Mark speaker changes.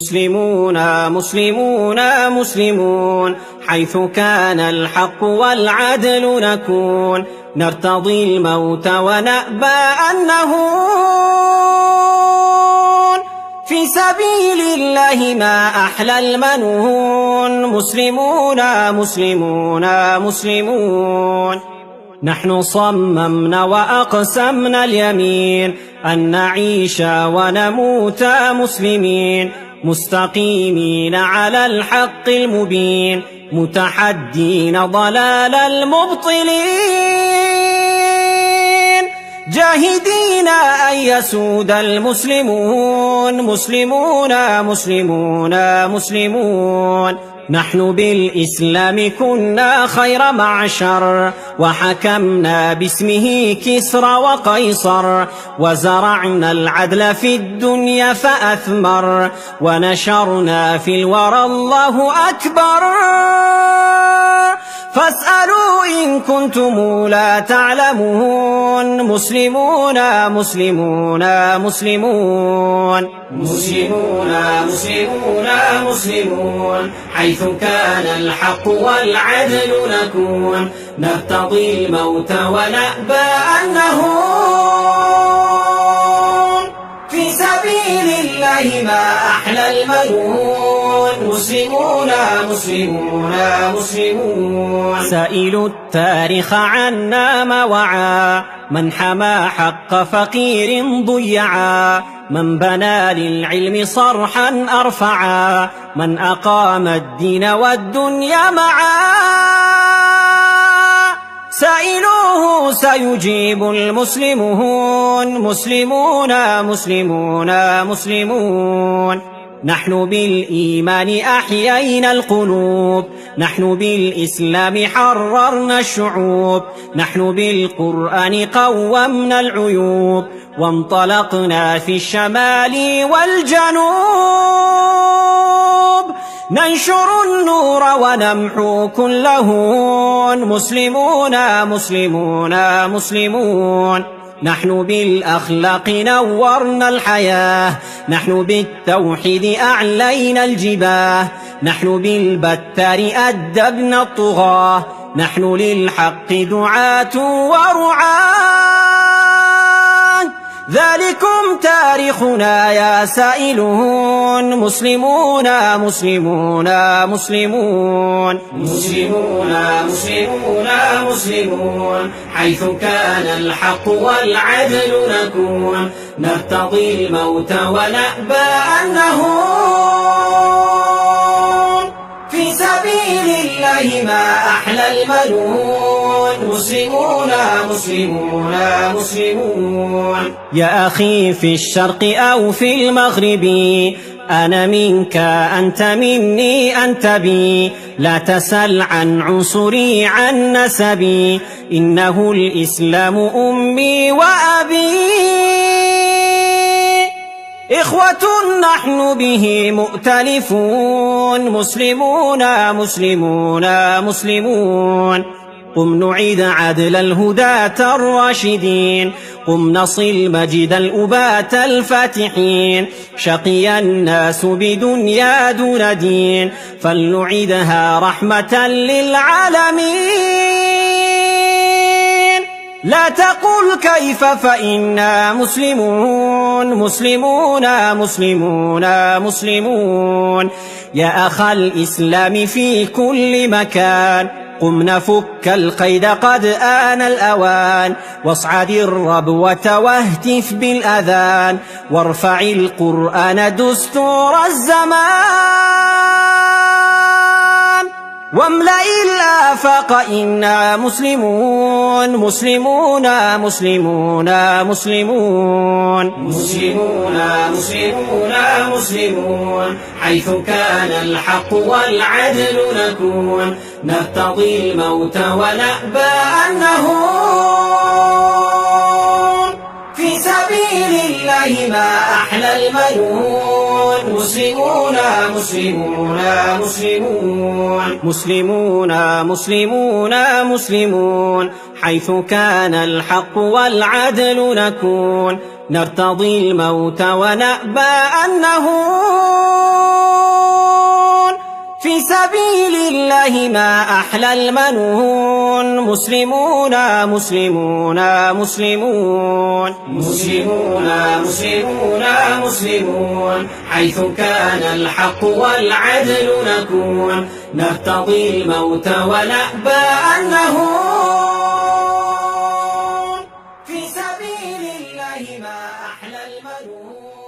Speaker 1: مسلمون مسلمون مسلمون، حيث كان الحق والعدل نكون، نرتضي الموت ونأبى أن نهون، في سبيل الله ما أحلى المنون. مسلمون مسلمون مسلمون، نحن صممنا وأقسمنا اليمين أن نعيش ونموت مسلمين، مستقيمين على الحق المبين، متحدين ضلال المبطلين، جاهدين أن يسود المسلمون. مسلمون مسلمون مسلمون، نحن بالإسلام كنا خير معشر، وحكمنا باسمه كسرى وقيصر، وزرعنا العدل في الدنيا فأثمر، ونشرنا في الورى الله أكبر. فاسألوا إن كنتم لا تعلمون. مسلمون مسلمون مسلمون، مسلمون مسلمون مسلمون، حيث كان الحق والعدل نكون، نرتضي الموت ونأبى أن نهون، في سبيل الله ما أحلى المنون. مسلمون مسلمون مسلمون، سائلوا التاريخ عنا ما وعى، من حمى حق فقير ضيعا، من بنى للعلم صرحا أرفعا، من أقام الدين والدنيا معا. سائلوه سيجيب المسلمون. مسلمون مسلمون مسلمون، نحن بالإيمان أحيينا القلوب، نحن بالإسلام حررنا الشعوب، نحن بالقرآن قومنا العيوب، وانطلقنا في الشمال والجنوب، ننشر النور ونمحو كل هون. مسلمون مسلمون مسلمون، نحن بالأخلاق نورنا الحياة، نحن بالتوحيد أعلينا الجباه، نحن بالبتار أدبنا الطغاة، نحن للحق دعاة ورعاة. ذلكم تاريخنا يا سائلون. مسلمون مسلمون مسلمون، مسلمون مسلمون مسلمون، حيث كان الحق والعدل نكون، نرتضي الموت ونأبى أن نهون، في سبيل الله ما أحلى المنون. مسلمون مسلمون مسلمون، يا أخي في الشرق أو في المغرب، أنا منك أنت مني أنت بي، لا تسل عن عنصري عن نسبي، إنه الإسلام أمي وأبي، إخوة نحن به مؤتلفون. مسلمون مسلمون مسلمون، قم نعيد عدل الهداة الراشدين، قم نصل مجد الأبات الفاتحين، شقي الناس بدنيا دون دين، فلنعيدها رحمة للعالمين. لا تقل كيف فإنا مسلمون. مسلمون مسلمون مسلمون، يا أخ الإسلام في كل مكان، قم نفك القيد قد آن الأوان، واصعد الربوة واهتف بالأذان، وارفع القرآن دستور الزمان، واملأ الآفاق إنا مسلمون. مسلمون مسلمون مسلمون، مسلمون مسلمون مسلمون، حيث كان الحق والعدل نكون، نرتضي الموت ونأبى أن نهون، في سبيل الله ما أحلى المنون. مسلمون مسلمون مسلمون، مسلمون مسلمون مسلمون، حيث كان الحق والعدل نكون، نرتضي الموت ونأبى أن نهون، في سبيل الله ما أحلى المنون. مسلمون مسلمون مسلمون مسلمون مسلمون مسلمون، حيث كان الحق والعدل نكون، نرتضي الموت ونأبى أن نهون، في سبيل الله ما أحلى المنون.